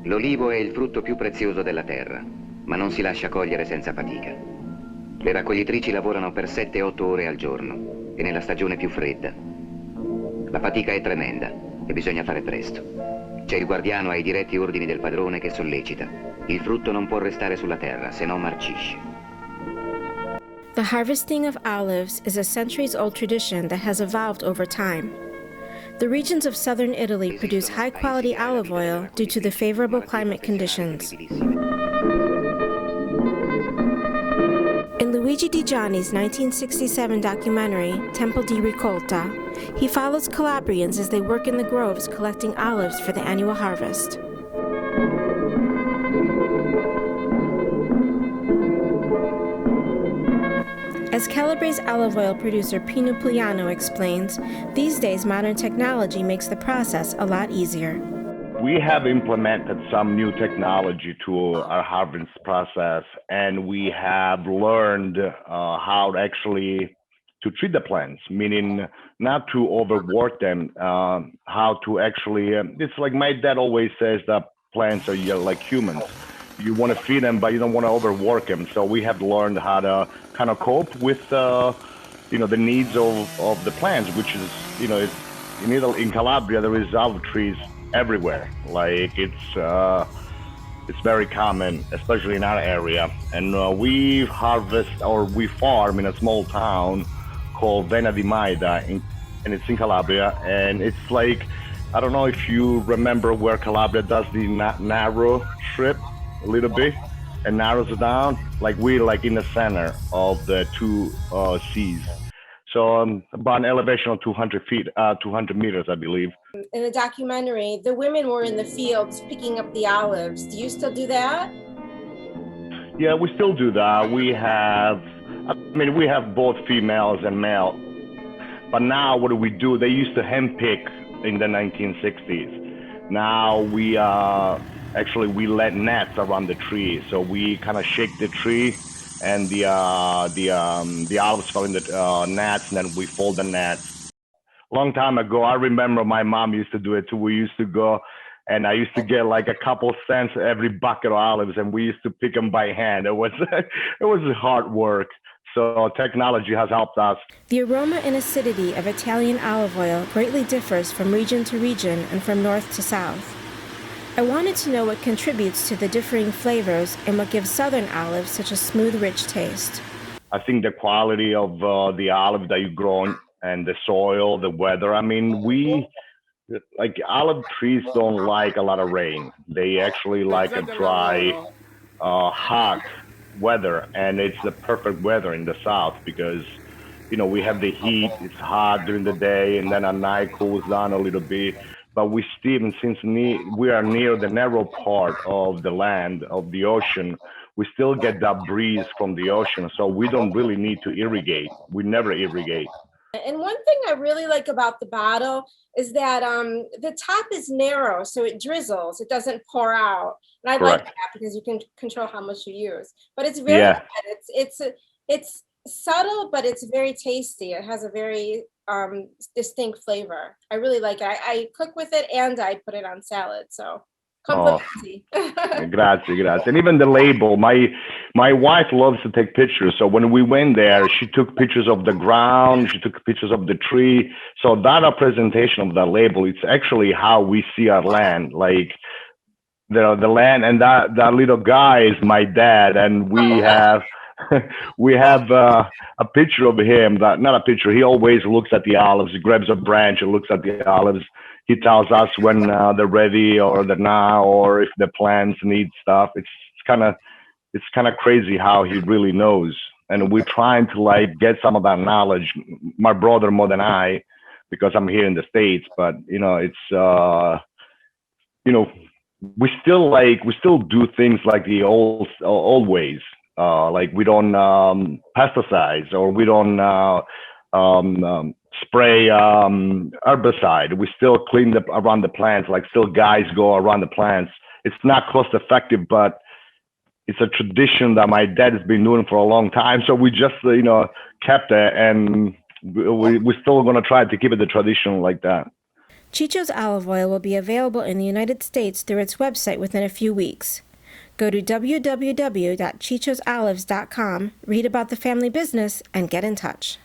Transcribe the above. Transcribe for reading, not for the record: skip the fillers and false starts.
L'olivo è il frutto più prezioso della terra, ma non si lascia cogliere senza fatica. Le raccoglitrici lavorano per 7-8 ore al giorno e nella stagione più fredda. La fatica è tremenda e bisogna fare presto. C'è il guardiano ai diretti ordini del padrone che sollecita. Il frutto non può restare sulla terra, se no marcisce. The harvesting of olives is a centuries-old tradition that has evolved over time. The regions of southern Italy produce high-quality olive oil due to the favorable climate conditions. In Luigi Di Gianni's 1967 documentary, Tempo di Raccolta, he follows Calabrians as they work in the groves collecting olives for the annual harvest. As Calabrese's olive oil producer Pino Pugliano explains, these days modern technology makes the process a lot easier. We have implemented some new technology to our harvest process, and we have learned how actually to treat the plants, meaning not to overwork them, how to actually, it's like my dad always says that plants are like humans. You want to feed them, but you don't want to overwork them. So we have learned how to kind of cope with, the needs of the plants, which is, in Italy, in Calabria, there is olive trees everywhere. Like it's very common, especially in our area. And we harvest or we farm in a small town called Vena di Máida, and it's in Calabria. And it's like, I don't know if you remember where Calabria does the narrow strip a little bit and narrows it down. Like we're like in the center of the two seas. So about an elevation of 200 meters, I believe. In the documentary, the women were in the fields picking up the olives. Do you still do that? Yeah, we still do that. We have both females and male. But now what do? They used to handpick in the 1960s. Now we let nets around the tree. So we kind of shake the tree, and the olives fall in the nets, and then we fold the nets. Long time ago, I remember my mom used to do it too. We used to go, and I used to get like a couple cents every bucket of olives, and we used to pick them by hand. It was hard work. So technology has helped us. The aroma and acidity of Italian olive oil greatly differs from region to region and from north to south. I wanted to know what contributes to the differing flavors and what gives southern olives such a smooth, rich taste. I think the quality of the olive that you grow and the soil, the weather. I mean, olive trees don't like a lot of rain. They actually like a dry, hot weather, and it's the perfect weather in the south because, we have the heat. It's hot during the day, and then at night cools down a little bit. But we still, since we are near the narrow part of the land, of the ocean, we still get that breeze from the ocean. So we don't really need to irrigate. We never irrigate. And one thing I really like about the bottle is that the top is narrow, so it drizzles. It doesn't pour out. And I Correct. like that because you can control how much you use. But it's very good. It's subtle, but it's very tasty. It has a very distinct flavor. I really like it. I cook with it and I put it on salad. So complimenti. Grazie. And even the label, my wife loves to take pictures. So when we went there, she took pictures of the ground, she took pictures of the tree. So that presentation of that label, it's actually how we see our land. Like the land, and that little guy is my dad, and we have a picture of him. Not a picture. He always looks at the olives. He grabs a branch and looks at the olives. He tells us when they're ready or they're not, or if the plants need stuff. It's kind of crazy how he really knows. And we're trying to get some of that knowledge. My brother more than I, because I'm here in the States. But it's we still do things like the old ways. Like we don't pesticides, or we don't spray herbicide. We still clean around the plants. Like still guys go around the plants. It's not cost effective, but it's a tradition that my dad has been doing for a long time. So we just kept it, and we're still going to try to keep it the tradition like that. Cicco's olive oil will be available in the United States through its website within a few weeks. Go to www.ciccosolives.com, read about the family business, and get in touch.